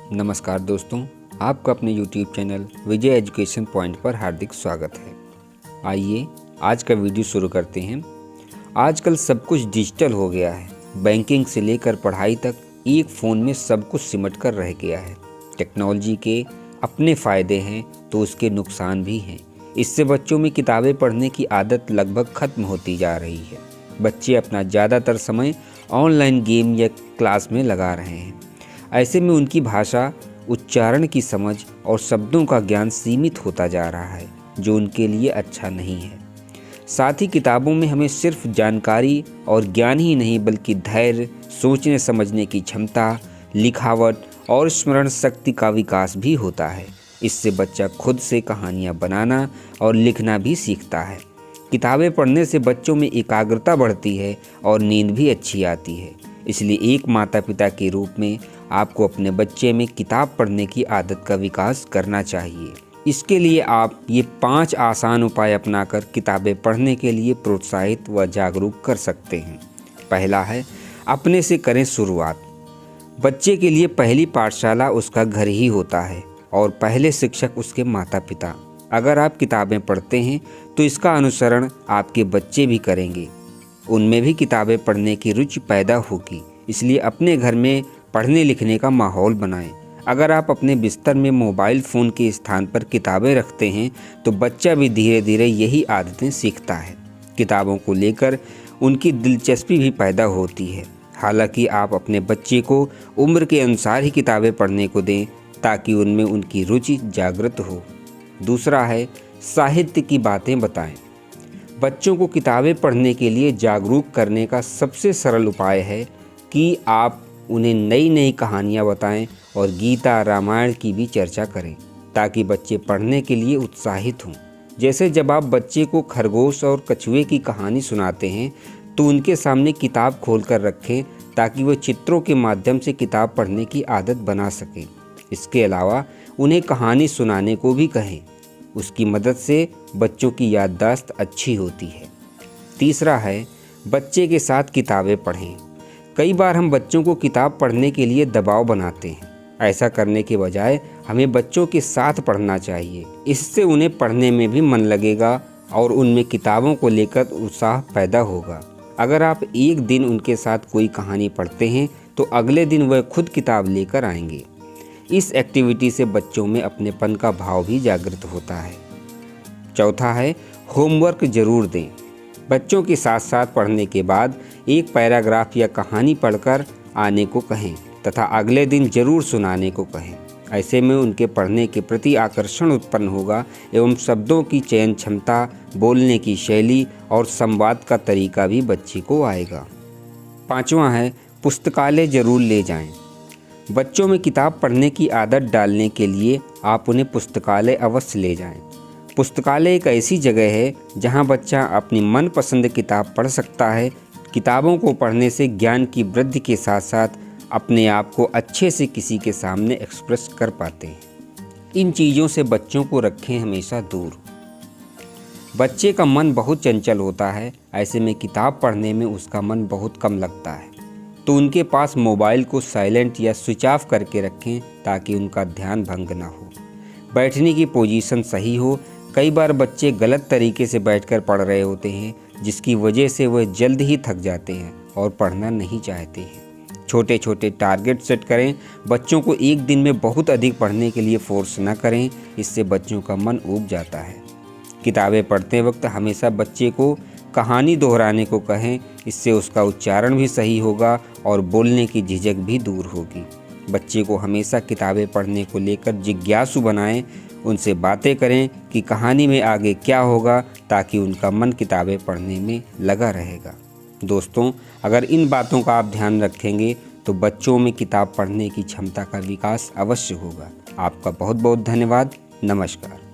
नमस्कार दोस्तों, आपका अपने YouTube चैनल विजय एजुकेशन पॉइंट पर हार्दिक स्वागत है। आइए आज का वीडियो शुरू करते हैं। आजकल सब कुछ डिजिटल हो गया है। बैंकिंग से लेकर पढ़ाई तक एक फ़ोन में सब कुछ सिमट कर रह गया है। टेक्नोलॉजी के अपने फ़ायदे हैं तो उसके नुकसान भी हैं। इससे बच्चों में किताबें पढ़ने की आदत लगभग ख़त्म होती जा रही है। बच्चे अपना ज़्यादातर समय ऑनलाइन गेम या क्लास में लगा रहे हैं। ऐसे में उनकी भाषा, उच्चारण की समझ और शब्दों का ज्ञान सीमित होता जा रहा है, जो उनके लिए अच्छा नहीं है। साथ ही किताबों में हमें सिर्फ जानकारी और ज्ञान ही नहीं बल्कि धैर्य, सोचने समझने की क्षमता, लिखावट और स्मरण शक्ति का विकास भी होता है। इससे बच्चा खुद से कहानियाँ बनाना और लिखना भी सीखता है। किताबें पढ़ने से बच्चों में एकाग्रता बढ़ती है और नींद भी अच्छी आती है। इसलिए एक माता पिता के रूप में आपको अपने बच्चे में किताब पढ़ने की आदत का विकास करना चाहिए। इसके लिए आप ये 5 आसान उपाय अपनाकर किताबें पढ़ने के लिए प्रोत्साहित व जागरूक कर सकते हैं। पहला है, अपने से करें शुरुआत। बच्चे के लिए पहली पाठशाला उसका घर ही होता है और पहले शिक्षक उसके माता पिता। अगर आप किताबें पढ़ते हैं तो इसका अनुसरण आपके बच्चे भी करेंगे। उनमें भी किताबें पढ़ने की रुचि पैदा होगी। इसलिए अपने घर में पढ़ने लिखने का माहौल बनाएं। अगर आप अपने बिस्तर में मोबाइल फ़ोन के स्थान पर किताबें रखते हैं तो बच्चा भी धीरे धीरे यही आदतें सीखता है। किताबों को लेकर उनकी दिलचस्पी भी पैदा होती है। हालांकि आप अपने बच्चे को उम्र के अनुसार ही किताबें पढ़ने को दें ताकि उनमें उनकी रुचि जागृत हो। दूसरा है, साहित्य की बातें बताएं। बच्चों को किताबें पढ़ने के लिए जागरूक करने का सबसे सरल उपाय है कि आप उन्हें नई नई कहानियाँ बताएं और गीता रामायण की भी चर्चा करें ताकि बच्चे पढ़ने के लिए उत्साहित हों। जैसे जब आप बच्चे को खरगोश और कछुए की कहानी सुनाते हैं तो उनके सामने किताब खोलकर रखें ताकि वह चित्रों के माध्यम से किताब पढ़ने की आदत बना सकें। इसके अलावा उन्हें कहानी सुनाने को भी कहें। उसकी मदद से बच्चों की याददाश्त अच्छी होती है। तीसरा है, बच्चे के साथ किताबें पढ़ें। कई बार हम बच्चों को किताब पढ़ने के लिए दबाव बनाते हैं। ऐसा करने के बजाय हमें बच्चों के साथ पढ़ना चाहिए। इससे उन्हें पढ़ने में भी मन लगेगा और उनमें किताबों को लेकर उत्साह पैदा होगा। अगर आप एक दिन उनके साथ कोई कहानी पढ़ते हैं तो अगले दिन वह खुद किताब लेकर आएंगे। इस एक्टिविटी से बच्चों में अपनेपन का भाव भी जागृत होता है। चौथा है, होमवर्क जरूर दें। बच्चों के साथ साथ पढ़ने के बाद एक पैराग्राफ या कहानी पढ़कर आने को कहें तथा अगले दिन जरूर सुनाने को कहें। ऐसे में उनके पढ़ने के प्रति आकर्षण उत्पन्न होगा एवं शब्दों की चयन क्षमता, बोलने की शैली और संवाद का तरीका भी बच्चे को आएगा। पांचवा है, पुस्तकालय जरूर ले जाएं। बच्चों में किताब पढ़ने की आदत डालने के लिए आप उन्हें पुस्तकालय अवश्य ले जाएं। पुस्तकालय एक ऐसी जगह है जहां बच्चा अपनी मनपसंद किताब पढ़ सकता है। किताबों को पढ़ने से ज्ञान की वृद्धि के साथ साथ अपने आप को अच्छे से किसी के सामने एक्सप्रेस कर पाते हैं। इन चीज़ों से बच्चों को रखें हमेशा दूर। बच्चे का मन बहुत चंचल होता है। ऐसे में किताब पढ़ने में उसका मन बहुत कम लगता है, तो उनके पास मोबाइल को साइलेंट या स्विच ऑफ करके रखें ताकि उनका ध्यान भंग ना हो। बैठने की पोजीशन सही हो। कई बार बच्चे गलत तरीके से बैठकर पढ़ रहे होते हैं जिसकी वजह से वह जल्द ही थक जाते हैं और पढ़ना नहीं चाहते हैं। छोटे छोटे टारगेट सेट करें। बच्चों को एक दिन में बहुत अधिक पढ़ने के लिए फोर्स न करें, इससे बच्चों का मन ऊब जाता है। किताबें पढ़ते वक्त हमेशा बच्चे को कहानी दोहराने को कहें। इससे उसका उच्चारण भी सही होगा और बोलने की झिझक भी दूर होगी। बच्चे को हमेशा किताबें पढ़ने को लेकर जिज्ञासु बनाएं। उनसे बातें करें कि कहानी में आगे क्या होगा ताकि उनका मन किताबें पढ़ने में लगा रहेगा। दोस्तों, अगर इन बातों का आप ध्यान रखेंगे तो बच्चों में किताब पढ़ने की क्षमता का विकास अवश्य होगा। आपका बहुत बहुत धन्यवाद। नमस्कार।